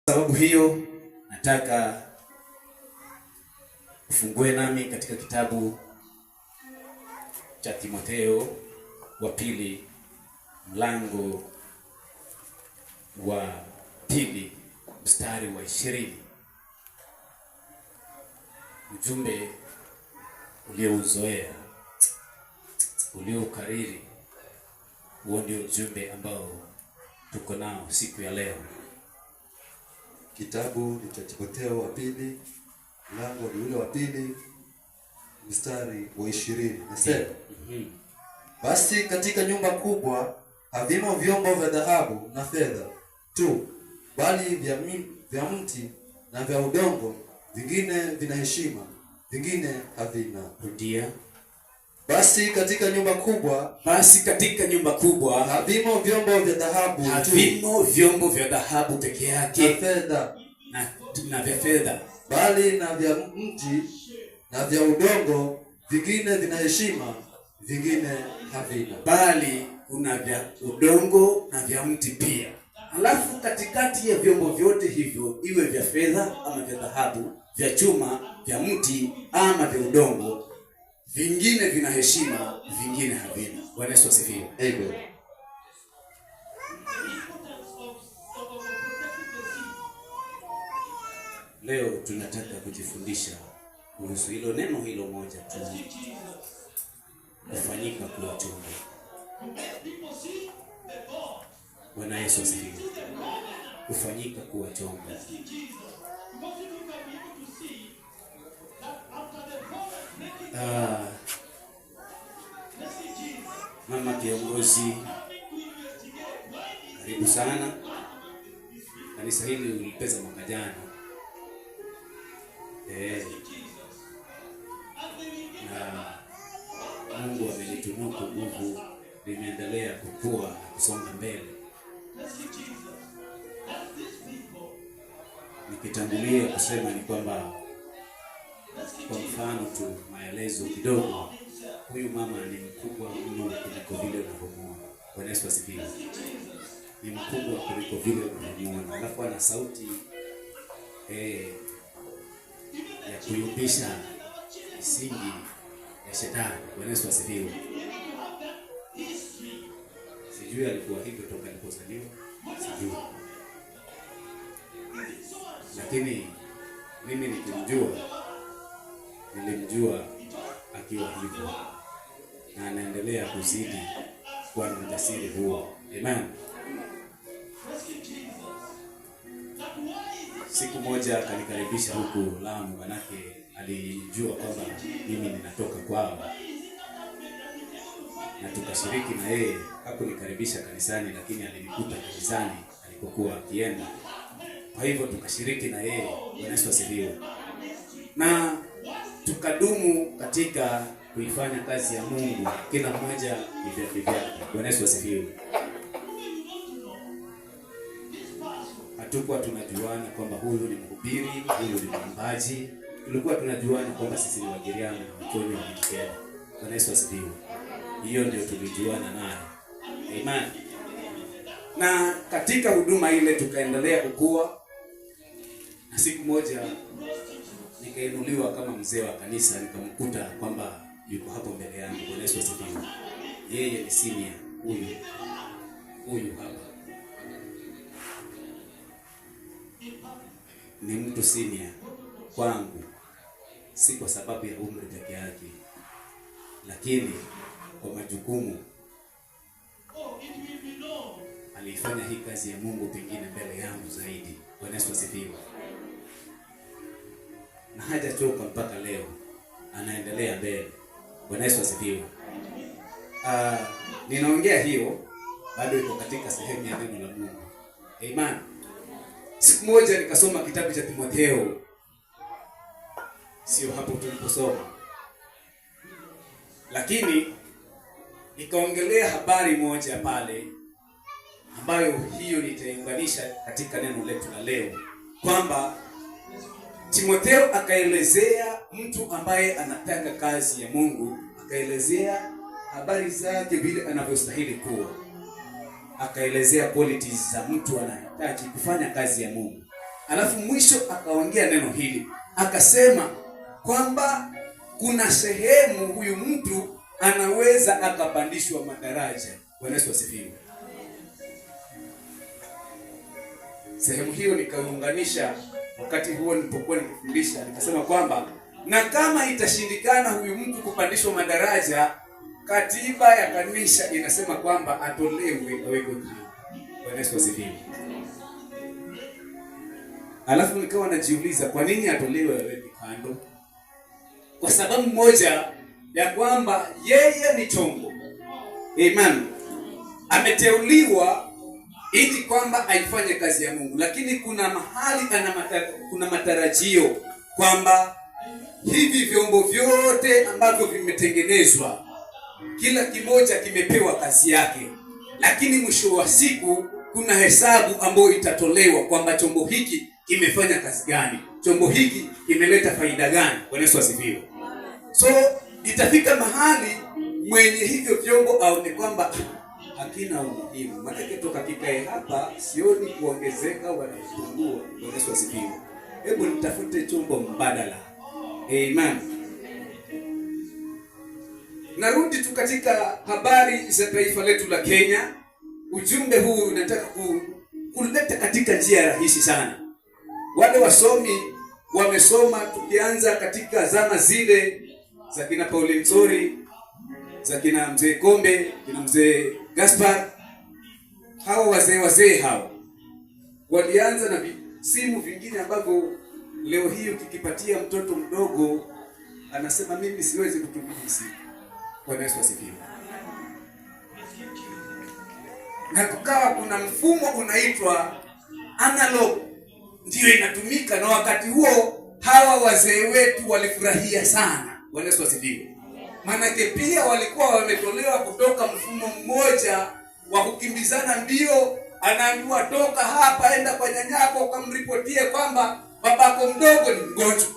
Sababu hiyo nataka ufungue nami katika kitabu cha Timotheo wa pili mlango wa pili mstari wa 20. Ujumbe uliouzoea, ulioukariri, huo ndio ujumbe ambao tuko nao siku ya leo. Kitabu ni cha Timotheo wa pili mlango ni ule wa pili mstari wa 20. Nasema, basi katika nyumba kubwa havimo vyombo vya dhahabu na fedha tu, bali vya mti na vya udongo, vingine vina heshima, vingine havina. Rudia. Basi katika nyumba kubwa havimo vyombo vya dhahabu, havimo vyombo vya dhahabu peke yake, na fedha na vya fedha, bali na vya mti na vya udongo, vingine vina heshima, vingine havina. Bali kuna vya udongo na vya mti pia. Alafu katikati ya vyombo vyote hivyo, iwe vya fedha ama vya dhahabu, vya chuma, vya mti ama vya udongo, vingine vina heshima, vingine havina. Bwana Yesu asifiwe. Amen. Leo tunataka kujifundisha kuhusu hilo neno hilo moja tu, kufanyika kuwa chombo. Bwana Yesu asifiwe. Kufanyika kuwa chombo. Mama kiongozi, karibu sana. Kanisa hili ulipeza mwaka jana. Na Mungu amelitunuku nguvu, limeendelea kukua na kusonga mbele. Nikitangulia kusema ni kwamba, kwa mfano tu, maelezo kidogo, huyu mama ni mkubwa mno kuliko vile unavyomuona. Bwana Yesu asifiwe. Ni mkubwa kuliko vile unavyomuona. Alafu ana sauti ya kuyumbisha misingi ya shetani. Bwana Yesu asifiwe. Sijui alikuwa hivyo toka alipozaliwa, sijui. Lakini mimi nilimjua akiwa hivyo, na anaendelea kuzidi kuwa na ujasiri huo. Amen. Siku moja akanikaribisha huku Lamu, manake alijua kwamba mimi ninatoka kwao, na tukashiriki na yeye. Hakunikaribisha kanisani, lakini alinikuta kanisani alipokuwa akienda. Kwa hivyo tukashiriki na yeye. Bwana Yesu asifiwe. Na tukadumu katika kuifanya kazi ya Mungu, kila mmoja kivyake. Bwana Yesu asifiwe. Hatukuwa tunajuana kwamba huyu ni mhubiri, huyu ni mwimbaji. Tulikuwa tunajuana kwamba sisi ni Wagiriama na Wakenya wa Kikenya. Bwana Yesu asifiwe. Hiyo ndio tulijuana naye. Amen. Na katika huduma ile tukaendelea kukua, na siku moja nikainuliwa kama mzee wa kanisa, nikamkuta kwamba yuko hapo mbele yangu. Bwana Yesu asifiwe. Yeye ni senior, huyu hapa ni mtu senior kwangu, si kwa sababu ya umri peke yake, lakini kwa majukumu. Alifanya hii kazi ya Mungu pengine mbele yangu zaidi. Bwana Yesu asifiwe. Na hajachoka mpaka leo, anaendelea mbele. Bwana Yesu asifiwe. Ninaongea hiyo, bado iko katika sehemu ya neno la Mungu. Amen. Siku moja nikasoma kitabu cha Timotheo. Sio hapo tuliposoma, lakini nikaongelea habari moja pale, ambayo hiyo nitaunganisha katika neno letu la leo, kwamba Timotheo akaelezea mtu ambaye anataka kazi ya Mungu, akaelezea habari zake vile anavyostahili kuwa, akaelezea qualities za mtu anahitaji kufanya kazi ya Mungu. Alafu mwisho akaongea neno hili, akasema kwamba kuna sehemu huyu mtu anaweza akapandishwa madaraja. Bwana Yesu asifiwe. Sehemu hiyo nikaiunganisha wakati huo nilipokuwa nikifundisha, nikasema kwamba na kama itashindikana huyu mtu kupandishwa madaraja, katiba ya kanisa inasema kwamba atolewe awekwe juu. Bwana Yesu asifiwe. Alafu nikawa najiuliza kwa nini atolewe awekwe kando? Kwa sababu moja ya kwamba yeye ni chombo. Amen. Ameteuliwa ili kwamba aifanye kazi ya Mungu, lakini kuna mahali kuna matarajio kwamba hivi vyombo vyote ambavyo vimetengenezwa, kila kimoja kimepewa kazi yake, lakini mwisho wa siku kuna hesabu ambayo itatolewa kwamba chombo hiki kimefanya kazi gani, chombo hiki kimeleta faida gani. Bwana Yesu asifiwe. So itafika mahali mwenye hivyo vyombo aone kwamba hakina umuhimu, maana toka kikae hapa sioni kuongezeka wala kupungua. Bwana Yesu asifiwe. Hebu nitafute chombo mbadala. Amen. Narudi tu katika habari za taifa letu la Kenya. Ujumbe huu nataka kuleta katika njia rahisi sana. Wale wasomi wamesoma, tukianza katika zama zile za kina Pauline Nzori, za kina mzee Kombe, kina mzee Gaspar. Hawa wazee hao walianza na simu vingine ambavyo leo hii ukikipatia mtoto mdogo anasema mimi siwezi kutumia simu. Bwana Yesu asifiwe. Na kukawa kuna mfumo unaitwa analog ndio inatumika, na wakati huo hawa wazee wetu walifurahia sana. Bwana Yesu asifiwe. Maanake pia walikuwa wametolewa kutoka mfumo mmoja wa kukimbizana mbio, anaambiwa toka hapa enda kwa nyanyako ukamripotie kwamba babako mdogo ni mgonjwa.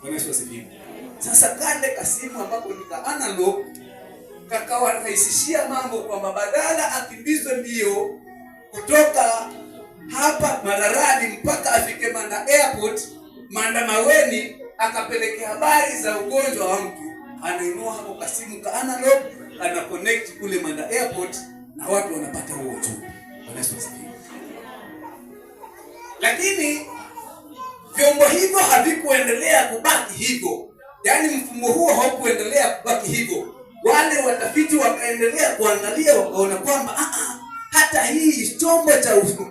Bwana Yesu asifiwe. Sasa kale kasimu ambapo ni ka analog kakawa rahisishia mambo kwamba badala akimbizwe mbio kutoka hapa Mararani mpaka afike Manda Airport, Manda Maweni, akapeleke habari za ugonjwa wa mtu, anainua hapo kasimu ka analog, ana connect kule Manda Airport na watu wanapata huo ujumbe. Bwana Yesu asifiwe. Lakini vyombo hivyo havikuendelea kubaki hivyo. Yaani mfumo huo haukuendelea kubaki hivyo. Wale watafiti wakaendelea kuangalia, wakaona kwamba hata hii chombo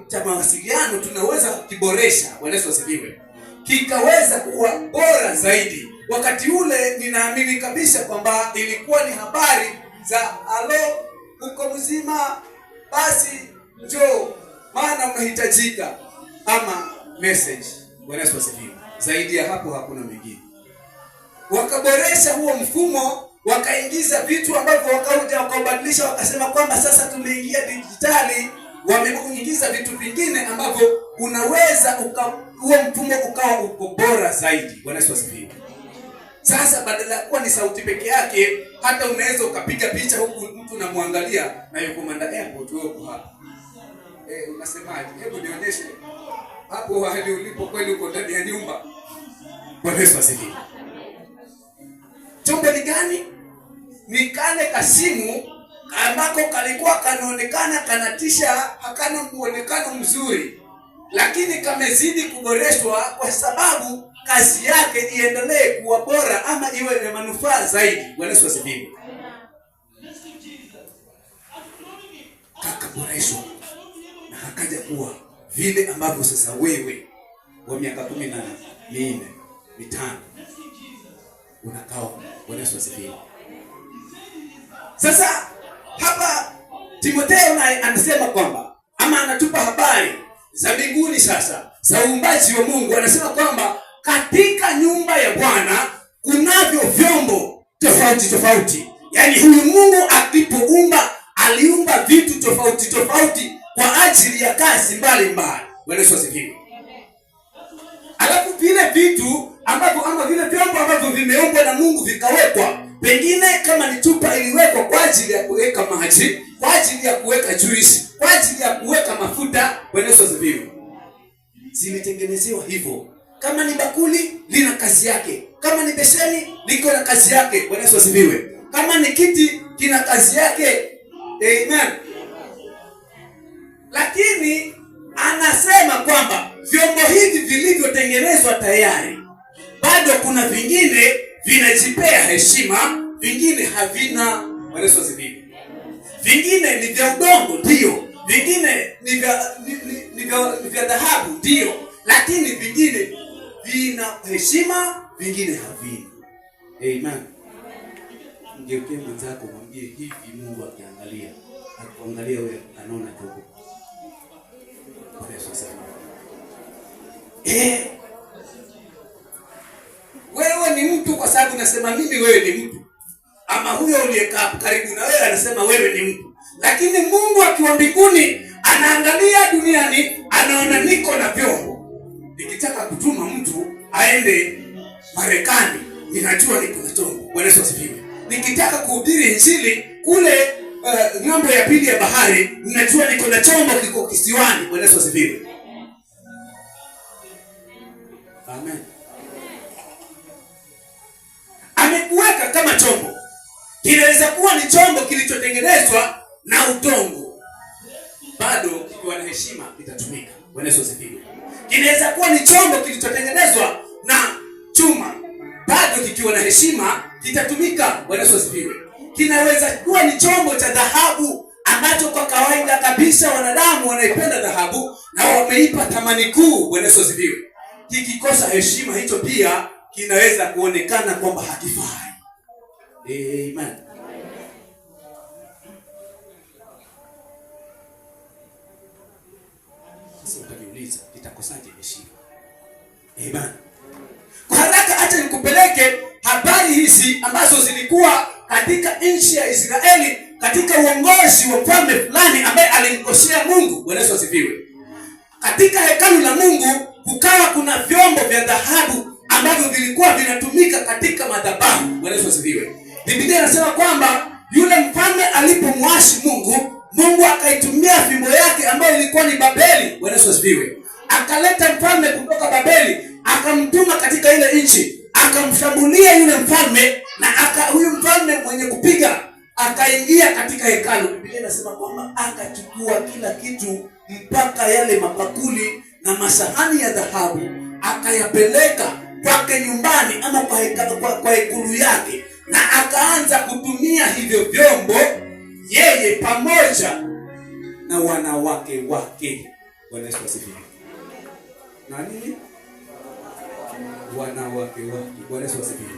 cha mawasiliano tunaweza kukiboresha. Bwana Yesu asifiwe. Kikaweza kuwa bora zaidi. Wakati ule ninaamini kabisa kwamba ilikuwa ni habari za alo uko mzima, basi njoo maana unahitajika, ama message. Bwana Yesu asifiwe. Zaidi ya hapo hakuna mengine. Wakaboresha huo mfumo, wakaingiza vitu ambavyo wakaja wakabadilisha, wakasema kwamba sasa tumeingia dijitali. Wameingiza vitu vingine ambavyo unaweza huo mfumo ukawa uko bora zaidi. Bwana Yesu asifiwe. Sasa badala ya kuwa ni sauti peke yake, hata unaweza ukapiga picha huku mtu unamwangalia na yuko Manda Airport huko hapa. Unasemaje? Hebu nionyeshe hapo hali ulipo, kweli uko ndani ya nyumba. Bwana Yesu asifiwe. Chombo ni gani? Ni kale kasimu ambako kalikuwa kanaonekana kanatisha, hakana muonekano mzuri, lakini kamezidi kuboreshwa kwa sababu kazi yake iendelee kuwa bora ama iwe na manufaa zaidi. Bwana Yesu asifiwe. Kakaboreshwa na hakaja kuwa vile ambavyo sasa wewe wa miaka 14, 5 unakaa. Bwana Yesu asifiwe. Sasa hapa Timotheo naye anasema kwamba ama anatupa habari za mbinguni sasa za uumbaji wa Mungu. Anasema kwamba katika nyumba ya Bwana kunavyo vyombo tofauti tofauti. Yaani huyu Mungu akipoumba aliumba vitu tofauti tofauti kwa ajili ya kazi mbalimbali. Bwana Yesu asifiwe. Alafu vile vitu ambavyo ama vile vyombo ambavyo vimeumbwa na Mungu vikawekwa, pengine kama ni chupa iliwekwa kwa ajili ya kuweka maji, kwa ajili ya kuweka juisi, kwa ajili ya kuweka mafuta. Bwana Yesu asifiwe. zilitengenezewa hivyo. Kama ni bakuli lina kazi yake, kama ni beseni liko na kazi yake. Bwana Yesu asifiwe. Kama ni kiti kina kazi yake. Amen. Lakini anasema kwamba vyombo hivi vilivyotengenezwa tayari, bado kuna vingine vinajipea heshima, vingine havina. Bwana Yesu asifiwe. Vingine ni vya udongo ndio, vingine ni vya dhahabu ndio, lakini vingine vina heshima, vingine havina. Amen. Ngeuke mwenzako mwambie hivi, Mungu akiangalia, akuangalia wewe anaona chombo. Bwana Yesu asifiwe. Wewe ni mtu kwa sababu nasema mimi wewe ni mtu. Ama huyo uliyekaa karibu na wewe anasema wewe ni mtu. Lakini Mungu akiwa mbinguni anaangalia duniani, anaona niko na vyombo. Nikitaka kutuma mtu aende Marekani, ninajua niko na chombo. Bwana Yesu asifiwe. Nikitaka kuhubiri injili kule ng'ambo ya pili ya bahari, ninajua niko na chombo kiko kisiwani. Bwana Yesu asifiwe. Amen. Amekuweka kama chombo. Kinaweza kuwa ni chombo kilichotengenezwa na udongo, bado kikiwa na heshima itatumika. Bwana Yesu asifiwe. Kinaweza kuwa ni chombo kilichotengenezwa na chuma, bado kikiwa na heshima kitatumika. Bwana Yesu asifiwe. Kinaweza kuwa ni chombo cha dhahabu ambacho kwa kawaida kabisa wanadamu wanaipenda dhahabu na wameipa thamani kuu. Bwana Yesu asifiwe. Kikikosa heshima, hicho pia kinaweza kuonekana kwamba hakifai. Amen. Sasa utaniuliza kitakosaje heshima? Amen. Kwa haraka acha nikupeleke habari hizi ambazo zilikuwa katika nchi ya Israeli katika uongozi wa mfalme fulani ambaye alimkosea Mungu. Bwana Yesu asifiwe. Katika hekalu la Mungu kukawa kuna vyombo vya dhahabu ambavyo vilikuwa vinatumika katika madhabahu. Bwana Yesu asifiwe. Biblia inasema kwamba yule mfalme alipomwasi Mungu, Mungu akaitumia fimbo yake ambayo ilikuwa ni Babeli. Bwana Yesu asifiwe. Akaleta mfalme kutoka Babeli, akamtuma katika ile nchi, akamshambulia yule mfalme, na huyu mfalme mwenye kupiga akaingia katika hekalu. Biblia inasema kwamba akachukua kila kitu mpaka yale mabakuli na masahani ya dhahabu, akayapeleka kwake nyumbani ama kwa hekalu yake, na akaanza kutumia hivyo vyombo yeye pamoja na wanawake wake. Bwana Yesu asifiwe. Nani? Wanawake wake. Bwana Yesu asifiwe.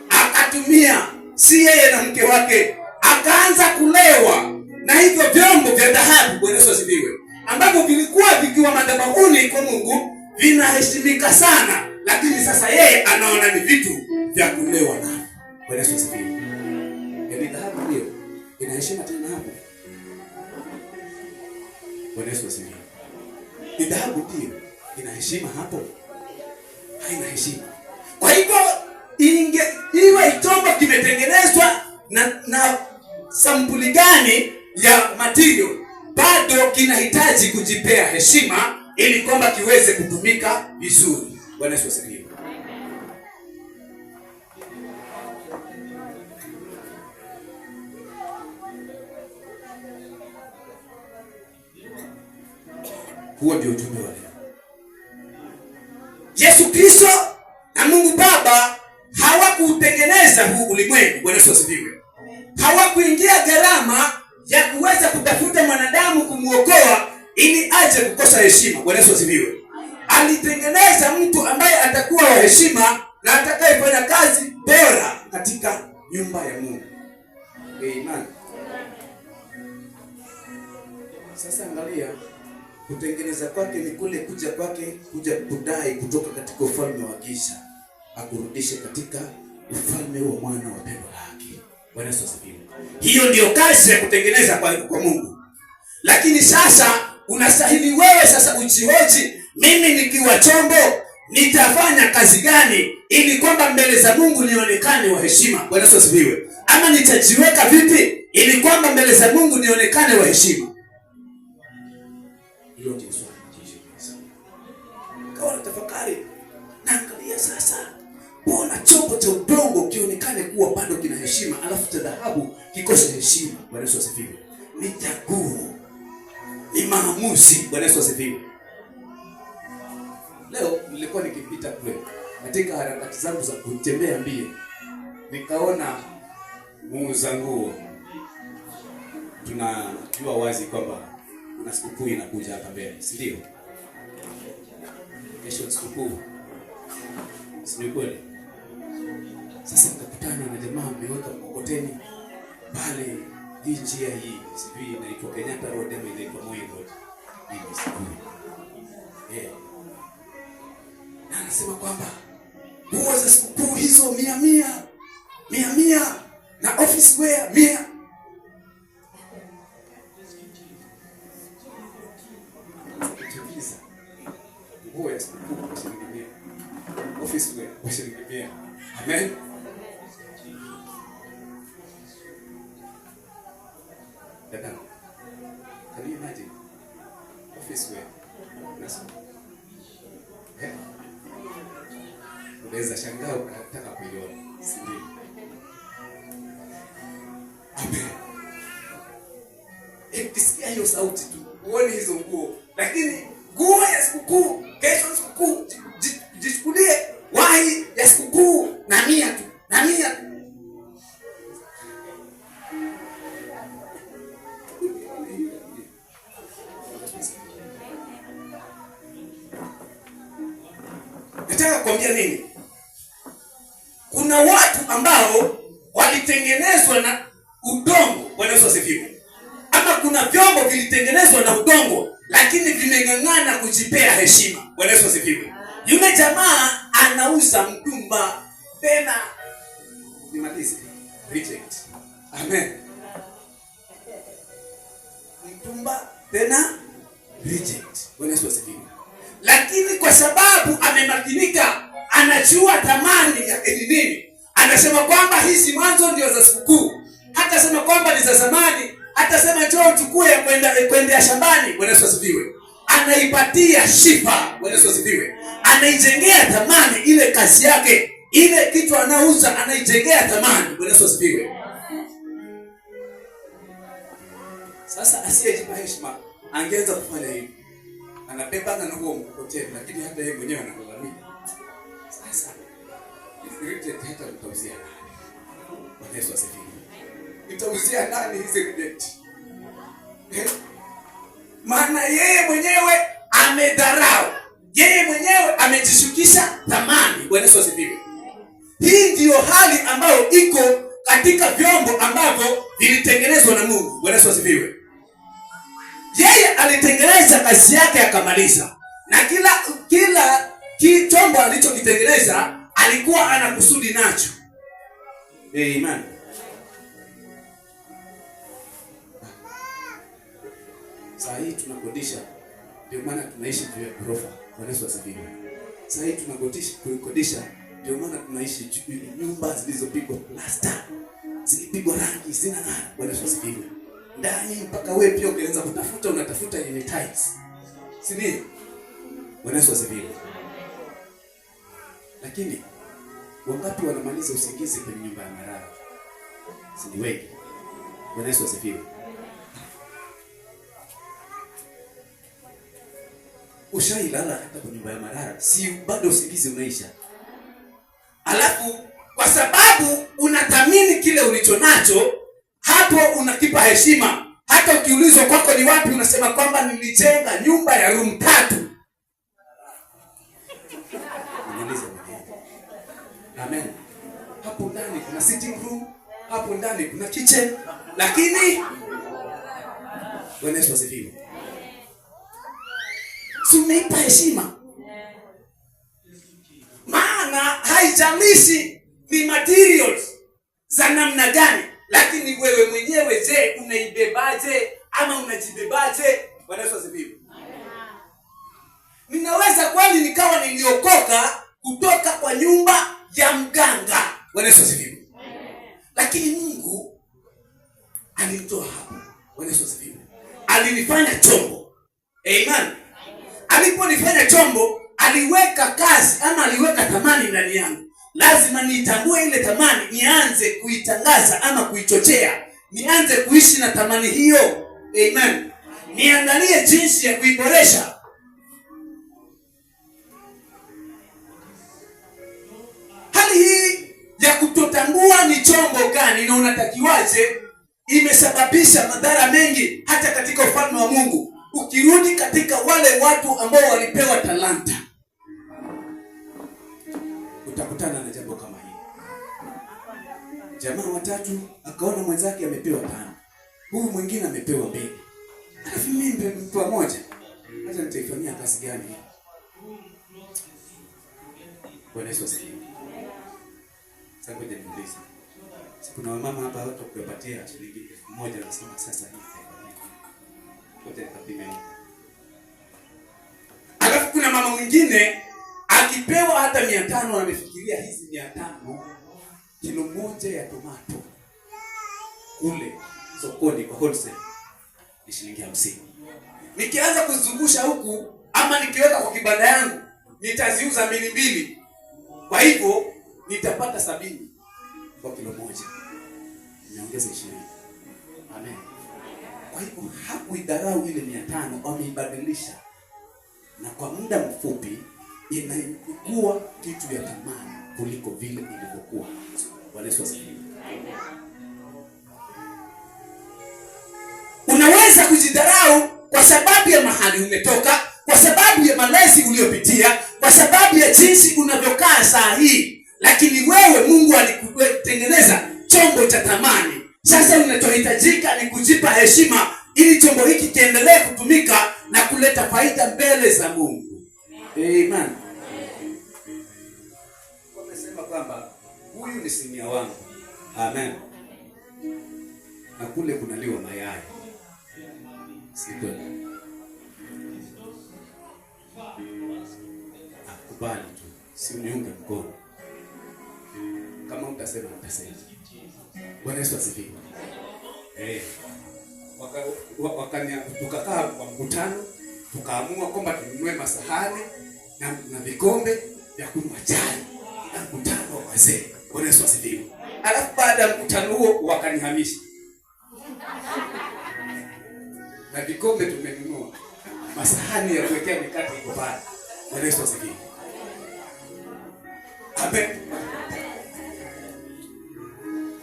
Akatumia, si yeye na mke wake, akaanza kulewa na hivyo vyombo vya dhahabu. Bwana Yesu asifiwe. Ambavyo vilikuwa vikiwa madhabahuni kwa Mungu vinaheshimika sana, lakini sasa yeye anaona ni vitu vya kulewa navyo. Bwana Yesu asifiwe. Yaani dhahabu ndio inaheshima tena hapo. Bwana Yesu asifiwe. Ni dhahabu ndio ina heshima hapo? Haina heshima. Kwa hivyo iwe chombo kimetengenezwa na sampuli gani ya material, bado kinahitaji kujipea heshima ili kwamba kiweze kutumika vizuri. Bwana Yesu asifiwe. Huo ndio ujumbe wa leo. Yesu Kristo na Mungu Baba hawakutengeneza huu ulimwengu. Bwana Yesu asifiwe. Hawakuingia gharama ya kuweza kutafuta mwanadamu kumuokoa ili aje kukosa heshima. Bwana Yesu asifiwe. Alitengeneza mtu ambaye atakuwa wa heshima na atakayefanya kazi bora katika nyumba ya Mungu. Amen. Sasa angalia, kutengeneza kwake ni kule kuja kwake, kuja kudai kutoka katika ufalme wa giza akurudishe katika ufalme wa mwana wa pendo lake. Bwana Yesu asifiwe. Hiyo ndio kazi ya kutengeneza kwa Mungu. Lakini sasa unastahili wewe sasa ujihoji, mimi nikiwa chombo nitafanya kazi gani ili kwamba mbele za Mungu nionekane wa heshima? Bwana Yesu asifiwe. Ama nitajiweka vipi ili kwamba mbele za Mungu nionekane wa heshima? Hilo ndio swali. nikitafakari, naangalia sasa, mbona chombo cha udongo kionekane kuwa bado kina heshima, alafu cha dhahabu kikose heshima? Bwana Yesu asifiwe. Ni chaguo, ni maamuzi. Bwana Yesu asifiwe. Leo nilikuwa nikipita kule katika harakati zangu za kutembea mbio, nikaona muuza nguo. Tunajua wazi kwamba kuna sikukuu inakuja hapa mbele, si ndio? Kesho sikukuu, si kweli? Sasa nikakutana na jamaa ameweka mkokoteni pale, hii njia hii sijui inaitwa Kenyatta Road ama inaitwa Moi Road, hii sikukuu. Na anasema kwamba nguo za sikukuu hizo 100 na office wear 100. Nguo ya sikukuu kwa shilingi 100, office wear kwa shilingi 100. Amen. Dada, can you imagine office wear? Unaweza shangaa ukataka kuiona, si ndio? Amen. Ukisikia hiyo sauti tu, uone hizo nguo. Lakini nguo ya sikukuu, kesho sikukuu, jichukulie wahi ya sikukuu na 100 tu, na 100 tu. Nataka kuambia nini? Kuna watu ambao walitengenezwa na udongo. Bwana Yesu asifiwe. Ama kuna vyombo vilitengenezwa na udongo lakini vimeng'ang'ana kujipea heshima. Bwana Yesu asifiwe. Yule jamaa anauza mtumba tena nimalize reject. Amen. Mtumba tena reject. Bwana Yesu asifiwe. Lakini kwa sababu amemakinika, anajua thamani ya nini, anasema kwamba hizi mwanzo ndio za sikukuu, hata sema kwamba ni za zamani, hata sema njoo uchukue kwenda shambani. Bwana Yesu asifiwe. Anaipatia sifa. Bwana Yesu asifiwe. Anaijengea thamani ile kazi yake, ile kitu anauza anaijengea thamani. Bwana Yesu asifiwe. Sasa asiyejipa heshima angeweza kufanya hivi. Anabebana na huo mkokoteni, lakini hata yeye mwenyewe analalamika. Sasa reject hata mtauzia nani? Bwana Yesu asifiwe. Mtauzia nani hizi reject? Maana yeye mwenyewe amedharau, yeye mwenyewe amejishukisha thamani. Bwana Yesu asifiwe. Hii ndiyo hali ambayo iko katika vyombo ambavyo vilitengenezwa na Mungu. Bwana Yesu asifiwe. Yeye alitengeneza kazi yake akamaliza, na kila chombo alichokitengeneza alikuwa ana kusudi nacho. Amen. Saa hii tunakodisha, ndio maana tunaishi juu ya ghorofa. Bwana Yesu asifiwe. Saa hii tunakodisha, ndio maana tunaishi nyumba zilizopigwa plasta, zilipigwa rangi, zinang'ara. Bwana Yesu asifiwe. Ndani mpaka wewe pia ukianza kutafuta, unatafuta yenye tiles, si ndio? Bwana Yesu asifiwe. Lakini wangapi wanamaliza usingizi kwenye nyumba ya marara? Si ni wengi. Bwana Yesu asifiwe. Ushailala hata kwenye nyumba ya marara, si bado usingizi unaisha? Alafu kwa sababu unathamini kile ulicho nacho, hapo unakipa heshima. Hata ukiulizwa kwako ni wapi, unasema kwamba nilijenga nyumba ya room 3. Amen. Hapo ndani kuna sitting room, hapo ndani kuna kitchen, lakini Bwana Yesu asifiwe. Si umeipa heshima? Maana haijalishi ni materials za namna gani, lakini wewe mwenyewe, je, unaibebaje ama unajibebaje? Bwana Yesu asifiwe. Ninaweza kweli nikawa niliokoka kutoka kwa nyumba ya mganga. Bwana Yesu asifiwe. Lakini Mungu alinitoa hapo. Bwana Yesu asifiwe. Alinifanya chombo. Amen. Aliponifanya chombo, aliweka kazi ama aliweka thamani ndani yangu. Lazima niitambue ile thamani, nianze kuitangaza ama kuichochea, nianze kuishi na thamani hiyo. Amen. Niangalie jinsi ya kuiboresha. Hali hii ya kutotambua ni chombo gani na unatakiwaje imesababisha madhara mengi hata katika ufalme wa Mungu. Ukirudi katika wale watu ambao walipewa talanta, utakutana na jambo kama hili. Jamaa watatu akaona mwenzake amepewa 5. Huyu mwingine amepewa 2. Alafu mimi nimepewa 1. Hata nitaifanyia kazi gani? Bwana Yesu asifiwe. Sasa ngoja niulize. Kuna wamama hapa watu kupatia shilingi 1000 wanasema sasa hivi. Wote kapime. Alafu kuna mama mwingine akipewa hata 500 amefikiria hizi 500 kilo moja ya tomato kule sokoni kwa wholesale ni shilingi 50. Nikianza kuzungusha huku ama nikiweka kwa kibanda yangu nitaziuza 2. Kwa hivyo nitapata 70 kwa kilo moja. Niongeze 20. Amen. Kwa hivyo hakuidharau ile 500, ameibadilisha. Na kwa muda mfupi inakuwa kitu ya thamani kuliko vile ilivyokuwa. Bwana Yesu asifiwe. Unaweza kujidharau kwa sababu ya mahali umetoka, kwa sababu ya malezi uliyopitia, kwa sababu ya jinsi unavyokaa saa hii. Lakini wewe Mungu alikutengeneza chombo cha thamani. Sasa unachohitajika ni kujipa heshima ili chombo hiki kiendelee kutumika na kuleta faida mbele za Mungu. Amen. Wamesema kwamba huyu ni simia wangu. Amen. Na kule kunaliwa mayai. Siko. Akubali tu. Si uniunge mkono. Kama utasema utasema. Bwana Yesu asifiwe. Tukakaa kwa mkutano, tukaamua kwamba tununue masahani na vikombe vya kunywa chai na mkutano wa wazee. Bwana Yesu asifiwe. Alafu baada ya mkutano huo wakanihamisha. Na vikombe tumenunua. Masahani ya kuwekea mikate iko pale. Bwana Yesu asifiwe. Amen.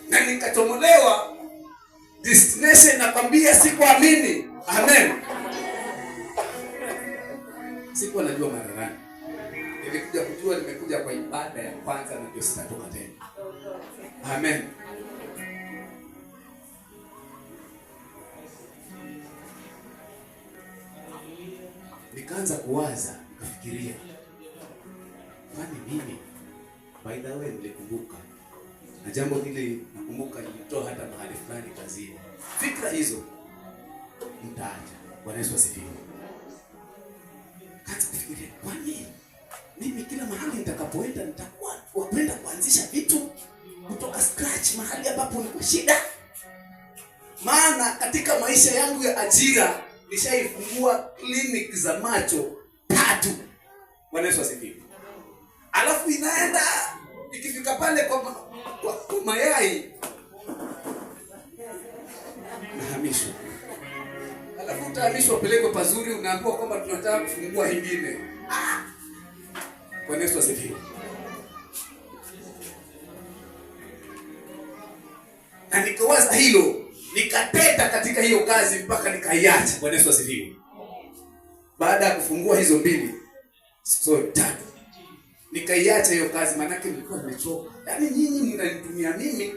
Na nikatomolewa destination, nakwambia sikuamini. Amen. Sikuwa najua Mararani. Nilikuja kujua nimekuja kwa ibada ya kwanza na ndio sitatoka tena. Amen. Nikaanza kuwaza, nikafikiria. Kwani mimi by the way nilikumbuka. Na jambo hili nakumbuka nilitoa hata mahali fulani kazini. Fikra hizo mtaacha. Bwana Yesu asifiwe. Kaanza kufikiria, kwani mimi kila mahali nitakapoenda nitakuwa wapenda kuanzisha vitu kutoka scratch mahali ambapo niko shida. Maana katika maisha yangu ya ajira nishaifungua clinic za macho 3. Bwana Yesu asifiwe. Alafu inaenda ikifika pale kwa mayai nahamishwa. Alafu utahamishwa upelekwe pazuri, unaambiwa kwamba tunataka kufungua ingine. Bwana Yesu asifiwe. Na nikawaza hilo, nikateta katika hiyo kazi mpaka nikaiacha. Bwana Yesu asifiwe. Baada ya kufungua hizo 2, 3, nikaiacha hiyo kazi, maana nilikuwa nimechoka. Yaani nyinyi mnanitumia mimi